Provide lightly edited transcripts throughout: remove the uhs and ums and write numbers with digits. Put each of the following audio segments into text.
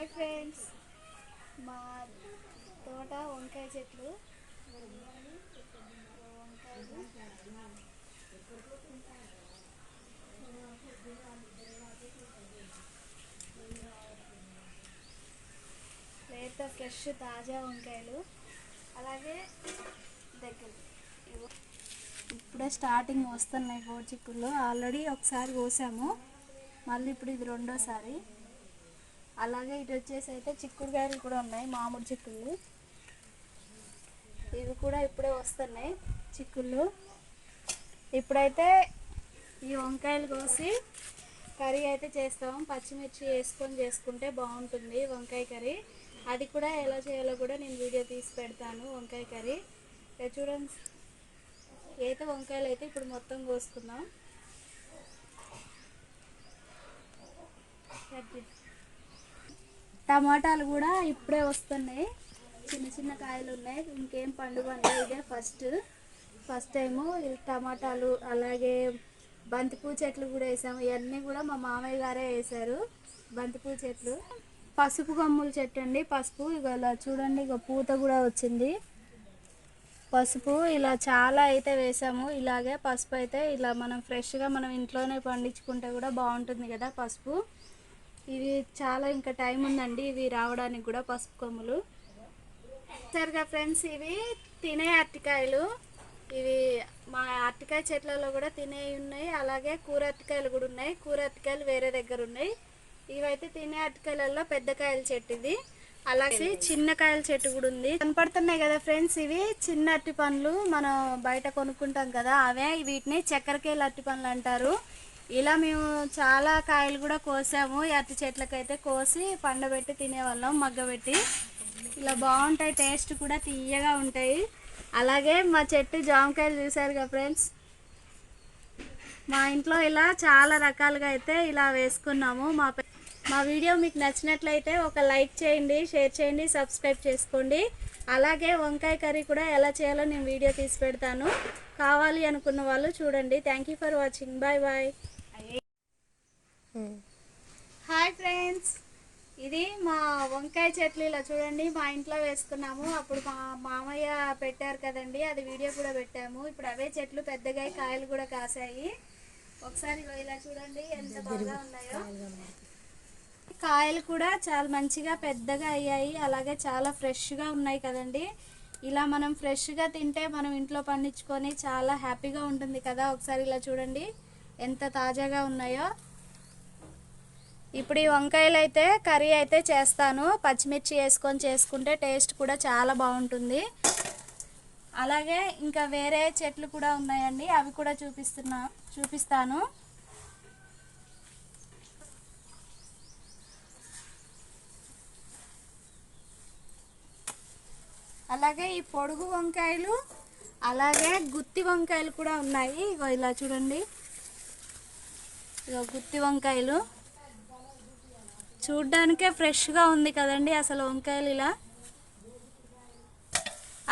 Hi friends, మా తోట వంకాయ చెట్లు. వంకాయలు లేత ఫ్రెష్ తాజా వంకాయలు. అలాగే దగ్గర ఇప్పుడే స్టార్టింగ్ వస్తున్నాయి గోరు చిక్కుళ్ళు. ఆల్రెడీ ఒకసారి కోసాము, మళ్ళీ ఇప్పుడు ఇది రెండోసారి. అలాగే ఇటు వచ్చేసి అయితే చిక్కుడుకాయలు కూడా ఉన్నాయి, మామిడి చిక్కుళ్ళు. ఇవి కూడా ఇప్పుడే వస్తున్నాయి చిక్కుళ్ళు. ఇప్పుడైతే ఈ వంకాయలు కోసి కర్రీ అయితే చేస్తాము. పచ్చిమిర్చి వేసుకొని చేసుకుంటే బాగుంటుంది వంకాయ కర్రీ. అది కూడా ఎలా చేయాలో కూడా నేను వీడియో తీసి పెడతాను. వంకాయ కర్రీ చూడండి. అయితే వంకాయలు అయితే ఇప్పుడు మొత్తం కోసుకుందాం. టమాటాలు కూడా ఇప్పుడే వస్తున్నాయి, చిన్న చిన్న కాయలు ఉన్నాయి, ఇంకేం పండుగ ఉన్నాయి. ఇదే ఫస్ట్ టైము టమాటాలు. అలాగే బంతిపూ చెట్లు కూడా వేసాము. ఇవన్నీ కూడా మా మామయ్య గారే వేశారు, బంతిపూ చెట్లు. పసుపు కొమ్ముల చెట్టు అండి. పసుపు ఇలా చూడండి, ఇక పూత కూడా వచ్చింది. పసుపు ఇలా చాలా అయితే వేసాము. ఇలాగే పసుపు అయితే ఇలా మనం ఫ్రెష్గా మనం ఇంట్లోనే పండించుకుంటే కూడా బాగుంటుంది కదా పసుపు. ఇవి చాలా ఇంకా టైం ఉందండి ఇవి రావడానికి కూడా, పసుపు కొమ్ములు. సరిగా ఫ్రెండ్స్, ఇవి తినే అరటికాయలు. ఇవి మా అరటికాయ చెట్లలో కూడా తినేవి ఉన్నాయి, అలాగే కూర అరటికాయలు కూడా ఉన్నాయి. కూర అరటికాయలు వేరే దగ్గర ఉన్నాయి. ఇవైతే తినే అరటికాయలలో పెద్ద కాయల చెట్టు ఇది. అలాగే చిన్న కాయల చెట్టు కూడా ఉంది. కనపడుతున్నాయి కదా ఫ్రెండ్స్, ఇవి చిన్న అరటి పండ్లు మనం బయట కొనుక్కుంటాం కదా, అవే. వీటిని చక్కెరకేళ అరటి పండ్లు అంటారు. ఇలా మేము చాలా కాయలు కూడా కోసాము. అరటి చెట్లకైతే కోసి పండబెట్టి తినేవాళ్ళం, మగ్గబెట్టి. ఇలా బాగుంటాయి, టేస్ట్ కూడా తీయగా ఉంటాయి. అలాగే మా చెట్టు జామకాయలు చూసారు కదా ఫ్రెండ్స్. మా ఇంట్లో ఇలా చాలా రకాలుగా అయితే ఇలా వేసుకున్నాము. మా వీడియో మీకు నచ్చినట్లయితే ఒక లైక్ చేయండి, షేర్ చేయండి, సబ్స్క్రైబ్ చేసుకోండి. అలాగే వంకాయ కర్రీ కూడా ఎలా చేయాలో నేను వీడియో తీసి పెడతాను, కావాలి అనుకున్న వాళ్ళు చూడండి. Thank you for watching. Bye bye. Hi friends, ఇది మా వంకాయ చెట్లు. ఇలా చూడండి, మా ఇంట్లో వేసుకున్నాము. అప్పుడు మా మామయ్య పెట్టారు కదండి, అది వీడియో కూడా పెట్టాము. ఇప్పుడు అవే చెట్లు పెద్దగా కాయలు కూడా కాసాయి. ఒకసారి ఇలా చూడండి ఎంత బాగా ఉన్నాయో. కాయలు కూడా చాలా మంచిగా పెద్దగా అయ్యాయి, అలాగే చాలా ఫ్రెష్గా ఉన్నాయి కదండి. ఇలా మనం ఫ్రెష్గా తింటే, మనం ఇంట్లో పండించుకొని చాలా హ్యాపీగా ఉంటుంది కదా. ఒకసారి ఇలా చూడండి ఎంత తాజాగా ఉన్నాయో. ఇప్పుడు ఈ వంకాయలు అయితే కర్రీ అయితే చేస్తాను. పచ్చిమిర్చి వేసుకొని చేసుకుంటే టేస్ట్ కూడా చాలా బాగుంటుంది. అలాగే ఇంకా వేరే చెట్లు కూడా ఉన్నాయండి, అవి కూడా చూపిస్తాను. అలాగే ఈ పొడుగు వంకాయలు, అలాగే గుత్తి వంకాయలు కూడా ఉన్నాయి. ఇగో ఇలా చూడండి, ఇగో గుత్తి వంకాయలు. చూడ్డానికే ఫ్రెష్గా ఉంది కదండి అసలు వంకాయలు ఇలా.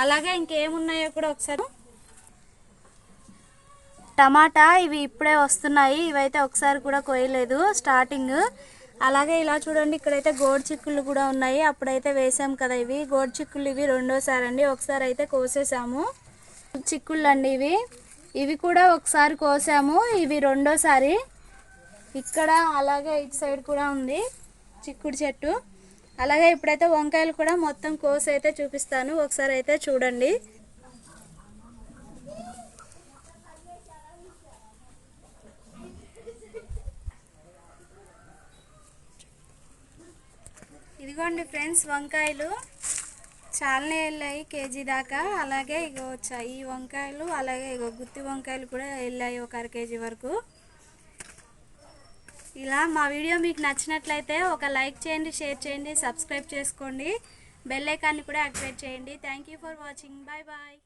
అలాగే ఇంకేమున్నాయో కూడా ఒకసారి. టమాటా, ఇవి ఇప్పుడే వస్తున్నాయి. ఇవైతే ఒకసారి కూడా కోయలేదు, స్టార్టింగ్. అలాగే ఇలా చూడండి, ఇక్కడైతే గోడు చిక్కుళ్ళు కూడా ఉన్నాయి. అప్పుడైతే వేసాం కదా ఇవి గోడు చిక్కుళ్ళు. ఇవి రెండోసారి అండి, ఒకసారి అయితే కోసేసాము చిక్కుళ్ళు అండి ఇవి కూడా ఒకసారి కోసాము, ఇవి రెండోసారి. ఇక్కడ అలాగే ఇటు సైడ్ కూడా ఉంది చిక్కుడు చెట్టు. అలాగే ఇప్పుడైతే వంకాయలు కూడా మొత్తం కోసి అయితే చూపిస్తాను, ఒకసారి అయితే చూడండి. ఇదిగోండి ఫ్రెండ్స్, వంకాయలు చాలానే వెళ్ళాయి, కేజీ దాకా. అలాగే ఇగో వచ్చాయి ఈ వంకాయలు, అలాగే ఇగో గుత్తి వంకాయలు కూడా వెళ్ళాయి, ఒక అర కేజీ వరకు. ఇలా మా వీడియో మీకు నచ్చినట్లయితే ఒక లైక్ చేయండి, షేర్ చేయండి, సబ్స్క్రైబ్ చేసుకోండి, బెల్ ఐకాన్ని కూడా యాక్టివేట్ చేయండి. Thank you for watching. Bye bye.